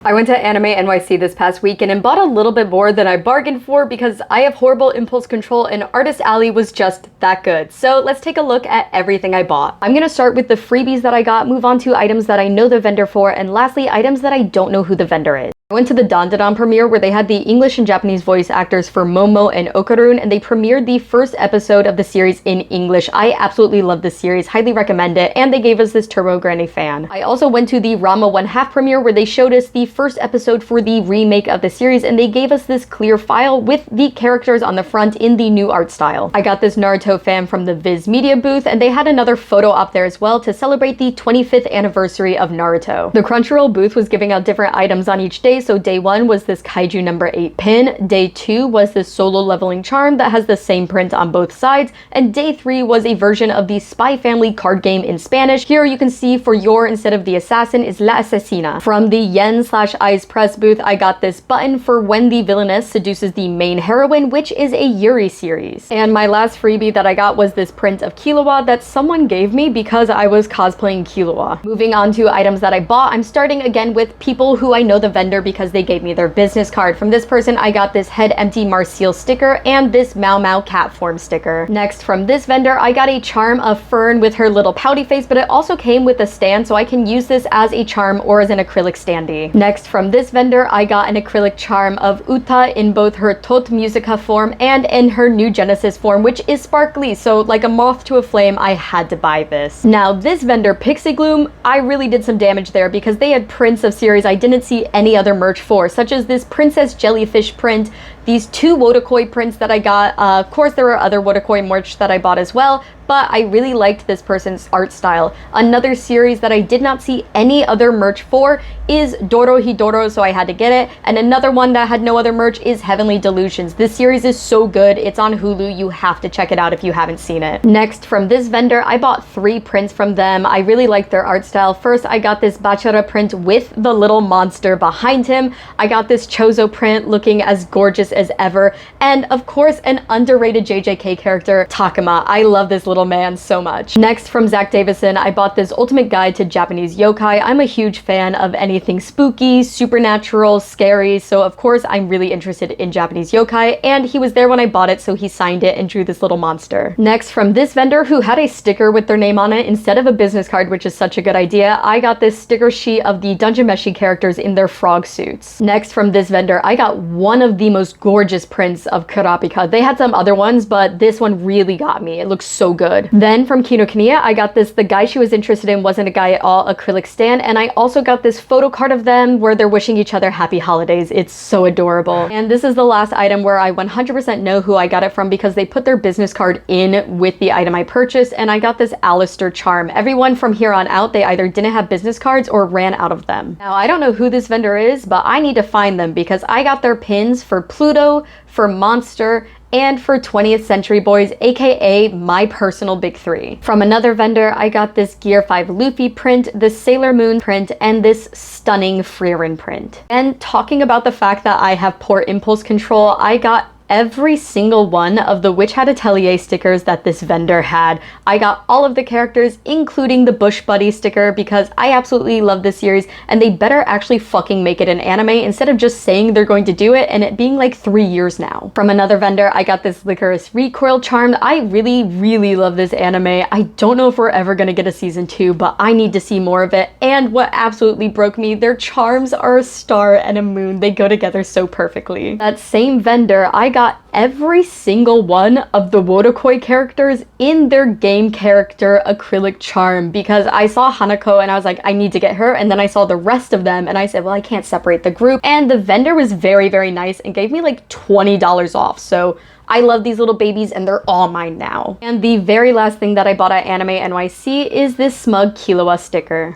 I went to Anime NYC this past weekend and bought a little bit more than I bargained for because I have horrible impulse control and Artist Alley was just that good. So let's take a look at everything I bought. I'm gonna start with the freebies that I got, move on to items that I know the vendor for, and lastly, items that I don't know who the vendor is. I went to the Dandadan premiere where they had the English and Japanese voice actors for Momo and Okarun, and they premiered the first episode of the series in English. I absolutely love this series, highly recommend it, and they gave us this Turbo Granny fan. I also went to the Rama 1/2 premiere where they showed us the first episode for the remake of the series, and they gave us this clear file with the characters on the front in the new art style. I got this Naruto fan from the Viz Media booth, and they had another photo op there as well to celebrate the 25th anniversary of Naruto. The Crunchyroll booth was giving out different items on each day. So day 1 was this Kaiju number 8 pin, day 2 was this solo leveling charm that has the same print on both sides, and day 3 was a version of the Spy Family card game in Spanish. Here you can see for your instead of the assassin is La Asesina. From the Yen/Eyes Press booth, I got this button for when the villainess seduces the main heroine, which is a Yuri series. And my last freebie that I got was this print of Killua that someone gave me because I was cosplaying Killua. Moving on to items that I bought, I'm starting again with people who I know the vendor because they gave me their business card. From this person, I got this Head Empty Marseille sticker and this Mao Mao cat form sticker. Next, from this vendor, I got a charm of Fern with her little pouty face, but it also came with a stand, so I can use this as a charm or as an acrylic standee. Next, from this vendor, I got an acrylic charm of Uta in both her Tot Musica form and in her new Genesis form, which is sparkly, so like a moth to a flame, I had to buy this. Now, this vendor, Pixie Gloom, I really did some damage there because they had prints of series I didn't see any other merch for, such as this Princess Jellyfish print, these 2 Wodokoi prints that I got. Of course, there were other Wodokoi merch that I bought as well, but I really liked this person's art style. Another series that I did not see any other merch for is Dorohedoro, so I had to get it. And another one that had no other merch is Heavenly Delusions. This series is so good. It's on Hulu. You have to check it out if you haven't seen it. Next, from this vendor, I bought 3 prints from them. I really liked their art style. First, I got this Bachara print with the little monster behind him. I got this Chozo print looking as gorgeous as ever. And of course, an underrated JJK character, Takuma. I love this little man so much. Next, from Zach Davison, I bought this Ultimate Guide to Japanese Yokai. I'm a huge fan of anything spooky, supernatural, scary, so of course I'm really interested in Japanese yokai, and he was there when I bought it, so he signed it and drew this little monster. Next, from this vendor who had a sticker with their name on it instead of a business card, which is such a good idea, I got this sticker sheet of the Dungeon Meshi characters in their frog suits. Next, from this vendor, I got one of the most gorgeous prints of Kurapika. They had some other ones, but this one really got me. It looks so good. Then from Kinokuniya, I got this The Guy She Was Interested In Wasn't a Guy at All acrylic stand, and I also got this photo card of them where they're wishing each other happy holidays. It's so adorable. And this is the last item where I 100% know who I got it from because they put their business card in with the item I purchased, and I got this Alistair charm. Everyone from here on out, they either didn't have business cards or ran out of them. Now, I don't know who this vendor is, but I need to find them because I got their pins for Pluto, for Monster, and for 20th Century Boys, aka my personal big 3. From another vendor, I got this Gear 5 Luffy print, this Sailor Moon print, and this stunning Frieren print. And talking about the fact that I have poor impulse control, I got every single one of the Witch Hat Atelier stickers that this vendor had. I got all of the characters, including the Bush Buddy sticker, because I absolutely love this series, and they better actually fucking make it an anime instead of just saying they're going to do it and it being like 3 years now. From another vendor, I got this Licorice Recoil charm. I really love this anime. I don't know if we're ever gonna get a season 2, but I need to see more of it. And what absolutely broke me, their charms are a star and a moon. They go together so perfectly. That same vendor, I got every single one of the Wodokoi characters in their game character acrylic charm because I saw Hanako and I was like, I need to get her, and then I saw the rest of them and I said, well, I can't separate the group, and the vendor was very nice and gave me like $20 off, so I love these little babies and they're all mine now. And the very last thing that I bought at Anime NYC is this smug Killua sticker.